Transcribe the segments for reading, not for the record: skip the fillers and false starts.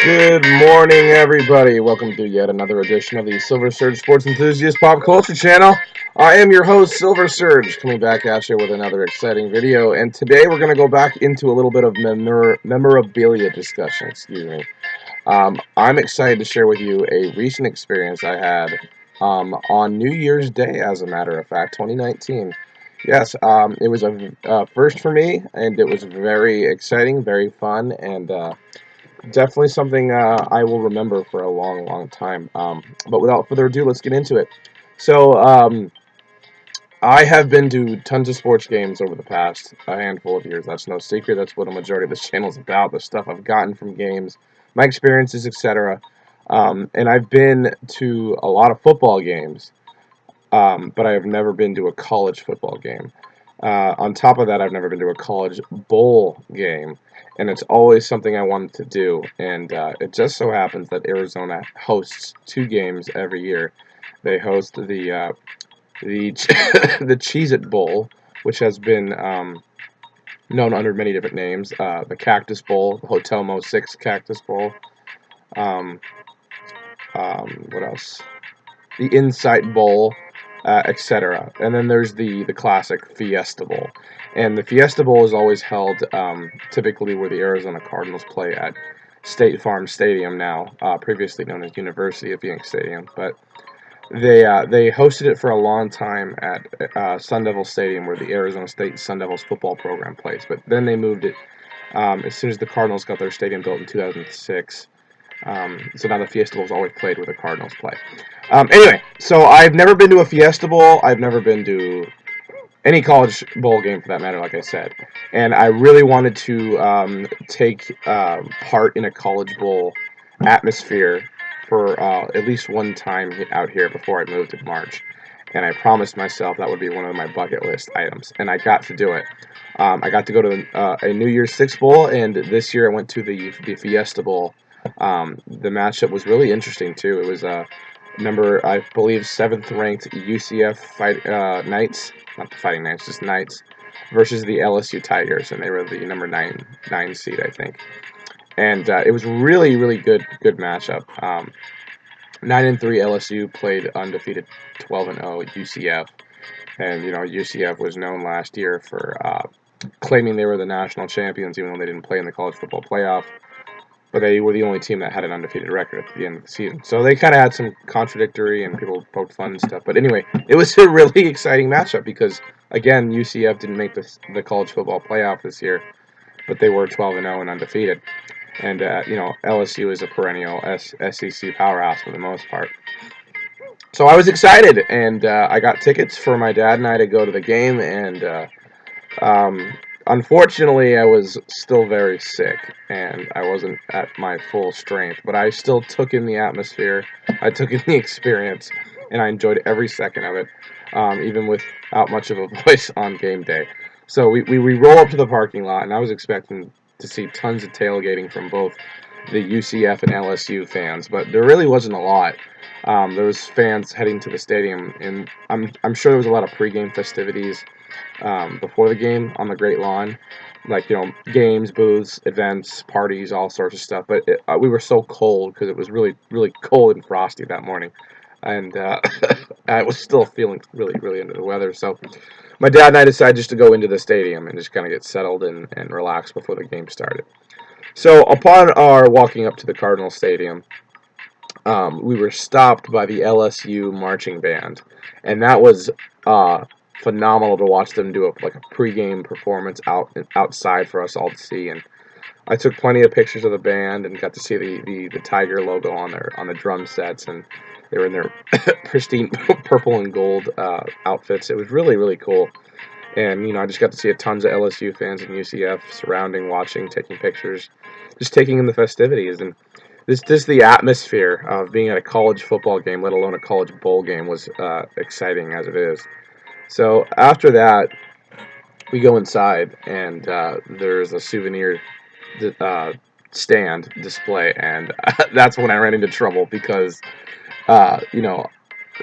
Good morning, everybody. Welcome to yet another edition of the Silver Surge Sports Enthusiast Pop Culture Channel. I am your host, Silver Surge, coming back at you with another exciting video. And today we're going to go back into a little bit of memorabilia discussion. Excuse me. I'm excited to share with you a recent experience I had on New Year's Day, as a matter of fact, 2019. Yes, it was a first for me, and it was very exciting, very fun, and definitely something I will remember for a long, long time. But without further ado, let's get into it. So, I have been to tons of sports games over the past handful of years. That's no secret. That's what a majority of this channel is about. The stuff I've gotten from games, my experiences, etc. And I've been to a lot of football games, but I have never been to a college football game. On top of that, I've never been to a college bowl game, and it's always something I wanted to do. And it just so happens that Arizona hosts two games every year. They host the the Cheez-It Bowl, which has been known under many different names. The Cactus Bowl, the Hotel Mo 6 Cactus Bowl. Um, what else? The Insight Bowl, etc. And then there's the classic Fiesta Bowl. And the Fiesta Bowl is always held typically where the Arizona Cardinals play at State Farm Stadium now, previously known as University of Phoenix Stadium. But they hosted it for a long time at Sun Devil Stadium, where the Arizona State Sun Devils football program plays. But then they moved it as soon as the Cardinals got their stadium built in 2006. So now the Fiesta Bowl is always played where the Cardinals play. Anyway, so I've never been to a Fiesta Bowl. I've never been to any college bowl game for that matter, like I said. And I really wanted to take part in a college bowl atmosphere for at least one time out here before I moved in March. And I promised myself that would be one of my bucket list items, and I got to do it. I got to go to a New Year's Six Bowl, and this year I went to the Fiesta Bowl. The matchup was really interesting too. It was number, I believe, seventh ranked UCF Knights, not the Fighting Knights, just Knights, versus the LSU Tigers, and they were the number nine seed, I think. And it was really good matchup. 9-3 LSU played undefeated 12-0 UCF, and UCF was known last year for claiming they were the national champions, even though they didn't play in the college football playoff. But they were the only team that had an undefeated record at the end of the season. So they kind of had some contradictory, and people poked fun and stuff. But anyway, it was a really exciting matchup because, again, UCF didn't make the college football playoff this year, but they were 12-0 and undefeated. And, LSU is a perennial SEC powerhouse for the most part. So I was excited, and I got tickets for my dad and I to go to the game, and unfortunately, I was still very sick, and I wasn't at my full strength, but I still took in the atmosphere, I took in the experience, and I enjoyed every second of it, even without much of a voice on game day. So we roll up to the parking lot, and I was expecting to see tons of tailgating from both the UCF and LSU fans, but there really wasn't a lot. There was fans heading to the stadium, and I'm sure there was a lot of pregame festivities before the game on the Great Lawn, like games, booths, events, parties, all sorts of stuff. But we were so cold because it was really cold and frosty that morning, and I was still feeling really under the weather. So my dad and I decided just to go into the stadium and just kind of get settled and relax before the game started. So upon our walking up to the Cardinal Stadium, we were stopped by the LSU marching band, and that was phenomenal to watch them do a pregame performance outside for us all to see. And I took plenty of pictures of the band and got to see the Tiger logo on the drum sets, and they were in their pristine purple and gold outfits. It was really cool. And I just got to see tons of LSU fans and UCF surrounding, watching, taking pictures, just taking in the festivities. And this the atmosphere of being at a college football game, let alone a college bowl game, was exciting as it is. So after that, we go inside, and there's a souvenir stand display, and that's when I ran into trouble because,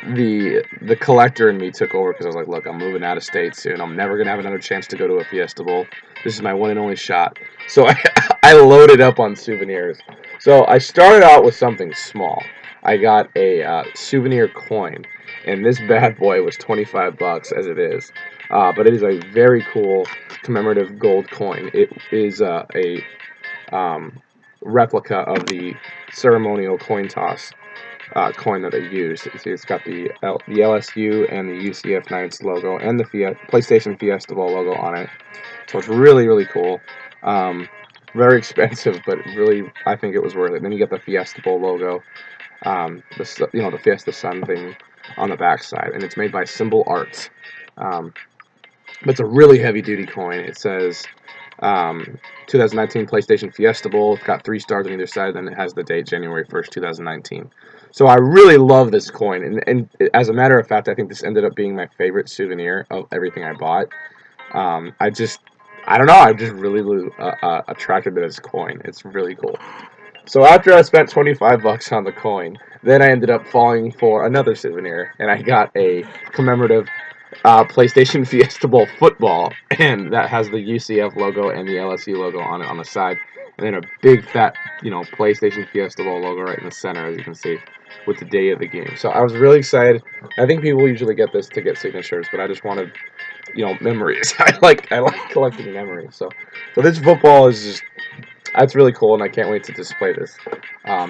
the collector in me took over because I was like, look, I'm moving out of state soon. I'm never gonna have another chance to go to a Fiesta Bowl. This is my one and only shot. So I loaded up on souvenirs. So I started out with something small. I got a souvenir coin, and this bad boy was 25 bucks as it is. But it is a very cool commemorative gold coin. It is a replica of the ceremonial coin toss coin that they used. See, it's got the LSU and the UCF Knights logo and the PlayStation Fiesta logo on it. So it's really, really cool. Very expensive, but really, I think it was worth it. Then you get the Fiesta Bowl logo, the Fiesta Sun thing on the backside, and it's made by Symbol Arts. But it's a really heavy-duty coin. It says 2019 PlayStation Fiesta Bowl. It's got 3 stars on either side, and it has the date January 1st, 2019. So I really love this coin, and as a matter of fact, I think this ended up being my favorite souvenir of everything I bought. I don't know, I'm just really attracted to this coin. It's really cool. So after I spent 25 bucks on the coin, then I ended up falling for another souvenir, and I got a commemorative PlayStation Fiesta Bowl football, and that has the UCF logo and the LSU logo on it on the side, and then a big fat, PlayStation Fiesta Bowl logo right in the center, as you can see, with the day of the game. So I was really excited. I think people usually get this to get signatures, but I just wanted, memories. I like collecting memories. So this football is just that's really cool, and I can't wait to display this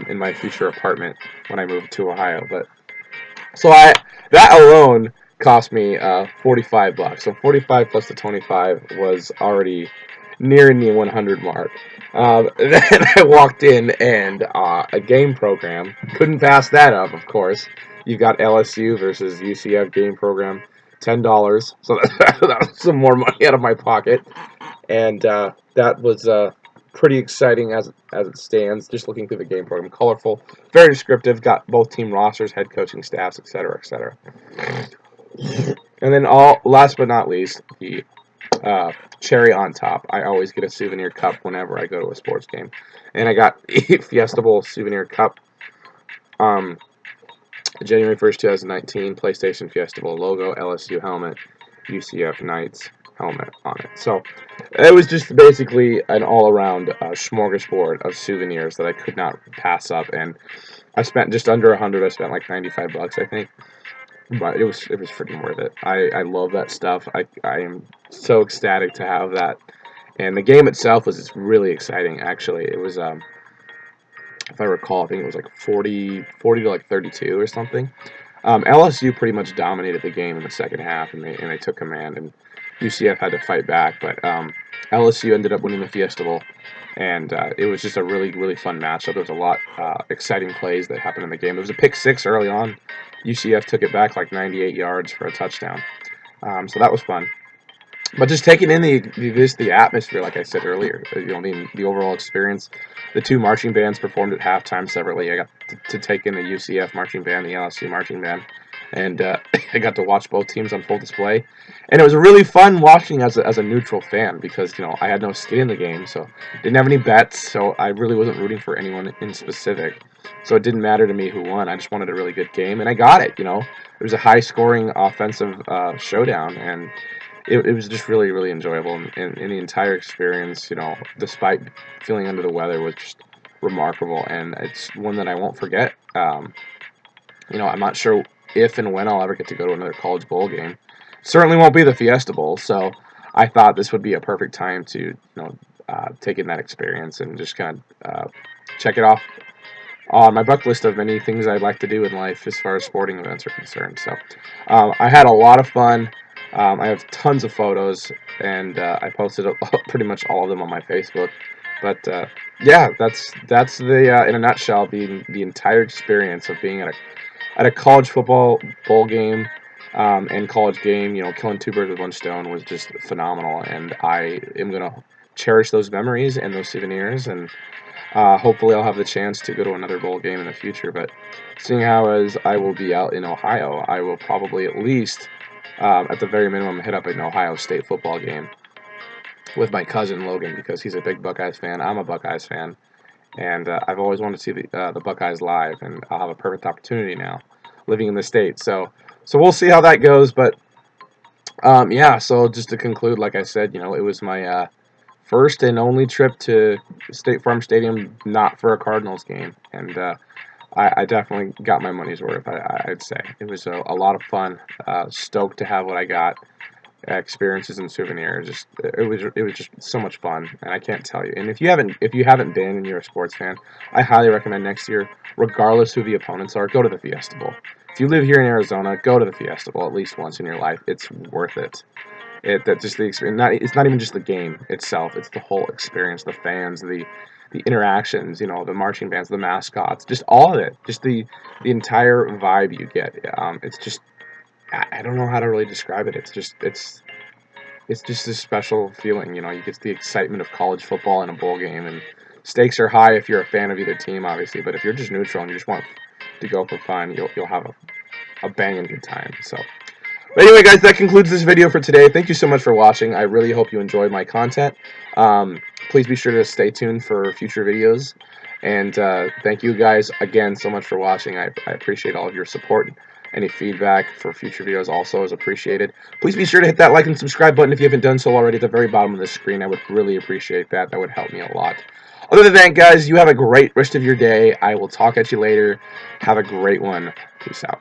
in my future apartment when I move to Ohio. But that alone cost me 45 bucks. So 45 plus the 25 was already nearing the 100 mark. Then I walked in and a game program. Couldn't pass that up, of course. You got LSU versus UCF game program, $10. So that was some more money out of my pocket, and that was pretty exciting as it stands. Just looking through the game program, colorful, very descriptive. Got both team rosters, head coaching staffs, etc., etc. And then last but not least, the cherry on top. I always get a souvenir cup whenever I go to a sports game, and I got a Fiesta Bowl souvenir cup. January 1st, 2019, PlayStation Fiesta Bowl logo, LSU helmet, UCF Knights helmet on it. So it was just basically an all-around smorgasbord of souvenirs that I could not pass up, and I spent just under 100. I spent like 95 bucks, I think, but it was freaking worth it. I love that stuff. I am so ecstatic to have that, and the game itself was really exciting. Actually, it was if I recall, I think it was like 40 to like 32 or something. LSU pretty much dominated the game in the second half, and they took command, and UCF had to fight back, but LSU ended up winning the Fiesta Bowl, and it was just a really fun matchup. There was a lot exciting plays that happened in the game. There was a pick six early on. UCF took it back like 98 yards for a touchdown, so that was fun. But just taking in the atmosphere, like I said earlier, the overall experience. The two marching bands performed at halftime separately. I got to take in the UCF marching band, the LSU marching band, and I got to watch both teams on full display. And it was really fun watching as a neutral fan because I had no skin in the game, so didn't have any bets, so I really wasn't rooting for anyone in specific. So it didn't matter to me who won. I just wanted a really good game, and I got it. It was a high-scoring offensive showdown, and it was just really enjoyable, and the entire experience, despite feeling under the weather, was just remarkable, and it's one that I won't forget. I'm not sure if and when I'll ever get to go to another college bowl game. Certainly won't be the Fiesta Bowl, so I thought this would be a perfect time to take in that experience and just kind of check it off on my bucket list of many things I'd like to do in life as far as sporting events are concerned. So I had a lot of fun. I have tons of photos, and I posted pretty much all of them on my Facebook. But yeah, that's the in a nutshell the entire experience of being at a college football bowl game and college game. Killing two birds with one stone was just phenomenal, and I am gonna cherish those memories and those souvenirs, and hopefully I'll have the chance to go to another bowl game in the future. But seeing how as I will be out in Ohio, I will probably at least at the very minimum hit up an Ohio State football game with my cousin Logan because he's a big Buckeyes fan. I'm a Buckeyes fan, and I've always wanted to see the Buckeyes live, and I'll have a perfect opportunity now living in the state. So we'll see how that goes. But yeah, so just to conclude, like I said, it was my first and only trip to State Farm Stadium not for a Cardinals game, and I definitely got my money's worth. I'd say it was a lot of fun. Stoked to have what I got. Experiences and souvenirs. It was just so much fun, and I can't tell you. And if you haven't been and you're a sports fan, I highly recommend next year, regardless who the opponents are, go to the Fiesta Bowl. If you live here in Arizona, go to the Fiesta Bowl at least once in your life. It's worth it. That just the experience. It's not even just the game itself. It's the whole experience, the fans, the interactions. The marching bands, the mascots, just all of it. Just the entire vibe you get. It's just I don't know how to really describe it. It's just a special feeling. You get the excitement of college football in a bowl game, and stakes are high if you're a fan of either team, obviously. But if you're just neutral and you just want to go for fun, you'll have a banging good time. So. But anyway, guys, that concludes this video for today. Thank you so much for watching. I really hope you enjoyed my content. Please be sure to stay tuned for future videos. And thank you guys again so much for watching. I appreciate all of your support. Any feedback for future videos also is appreciated. Please be sure to hit that like and subscribe button if you haven't done so already at the very bottom of the screen. I would really appreciate that. That would help me a lot. Other than that, guys, you have a great rest of your day. I will talk at you later. Have a great one. Peace out.